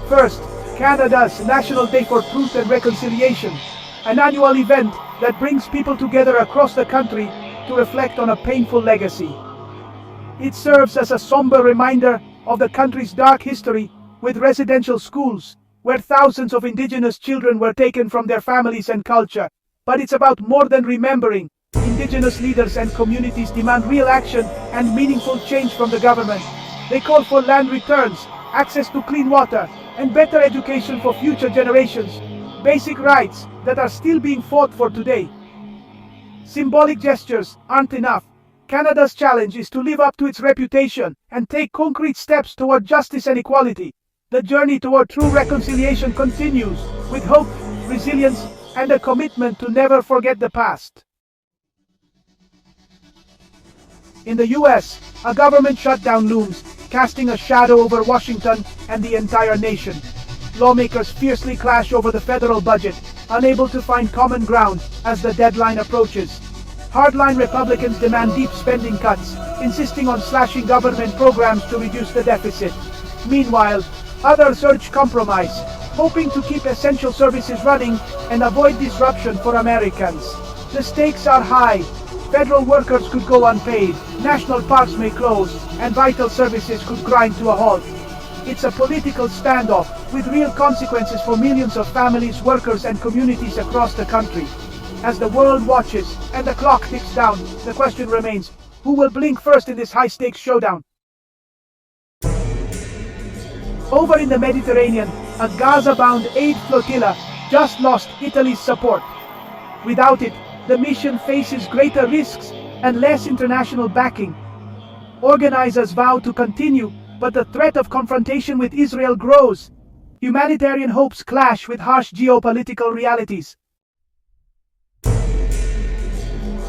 First, Canada's National Day for Truth and Reconciliation, an annual event that brings people together across the country to reflect on a painful legacy. It serves as a somber reminder of the country's dark history with residential schools, where thousands of Indigenous children were taken from their families and culture. But it's about more than remembering. Indigenous leaders and communities demand real action and meaningful change from the government. They call for land returns, access to clean water, and better education for future generations. Basic rights that are still being fought for today. Symbolic gestures aren't enough. Canada's challenge is to live up to its reputation and take concrete steps toward justice and equality. The journey toward true reconciliation continues, with hope, resilience, and a commitment to never forget the past. In the US, a government shutdown looms, casting a shadow over Washington and the entire nation. Lawmakers fiercely clash over the federal budget, unable to find common ground as the deadline approaches. Hardline Republicans demand deep spending cuts, insisting on slashing government programs to reduce the deficit. Meanwhile, others urge compromise, hoping to keep essential services running and avoid disruption for Americans. The stakes are high. Federal workers could go unpaid, national parks may close, and vital services could grind to a halt. It's a political standoff, with real consequences for millions of families, workers, and communities across the country. As the world watches, and the clock ticks down, the question remains, who will blink first in this high-stakes showdown? Over in the Mediterranean, a Gaza-bound aid flotilla just lost Italy's support. Without it, the mission faces greater risks and less international backing. Organizers vow to continue, but the threat of confrontation with Israel grows. Humanitarian hopes clash with harsh geopolitical realities.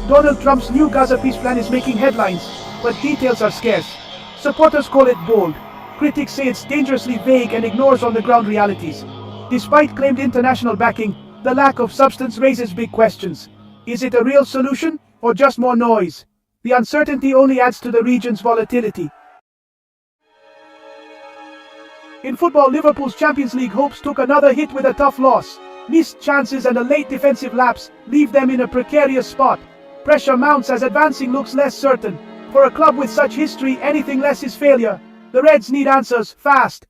Donald Trump's new Gaza peace plan is making headlines, but details are scarce. Supporters call it bold. Critics say it's dangerously vague and ignores on-the-ground realities. Despite claimed international backing, the lack of substance raises big questions. Is it a real solution, or just more noise? The uncertainty only adds to the region's volatility. In football, Liverpool's Champions League hopes took another hit with a tough loss. Missed chances and a late defensive lapse leave them in a precarious spot. Pressure mounts as advancing looks less certain. For a club with such history, anything less is failure. The Reds need answers, fast.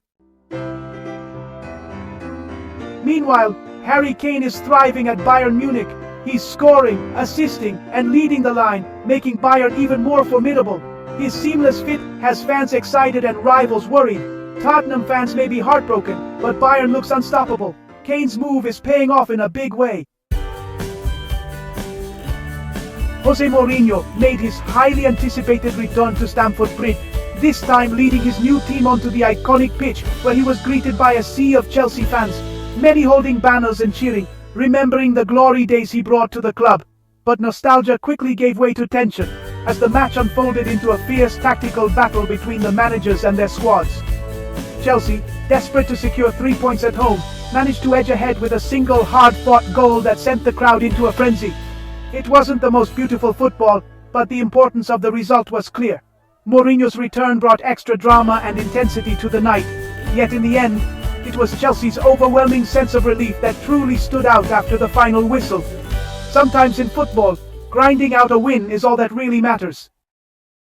Meanwhile, Harry Kane is thriving at Bayern Munich. He's scoring, assisting, and leading the line, making Bayern even more formidable. His seamless fit has fans excited and rivals worried. Tottenham fans may be heartbroken, but Bayern looks unstoppable. Kane's move is paying off in a big way. Jose Mourinho made his highly anticipated return to Stamford Bridge, this time leading his new team onto the iconic pitch, where he was greeted by a sea of Chelsea fans, many holding banners and cheering, remembering the glory days he brought to the club. But nostalgia quickly gave way to tension, as the match unfolded into a fierce tactical battle between the managers and their squads. Chelsea, desperate to secure 3 points at home, managed to edge ahead with a single hard-fought goal that sent the crowd into a frenzy. It wasn't the most beautiful football, but the importance of the result was clear. Mourinho's return brought extra drama and intensity to the night, yet in the end, it was Chelsea's overwhelming sense of relief that truly stood out after the final whistle. Sometimes in football, grinding out a win is all that really matters.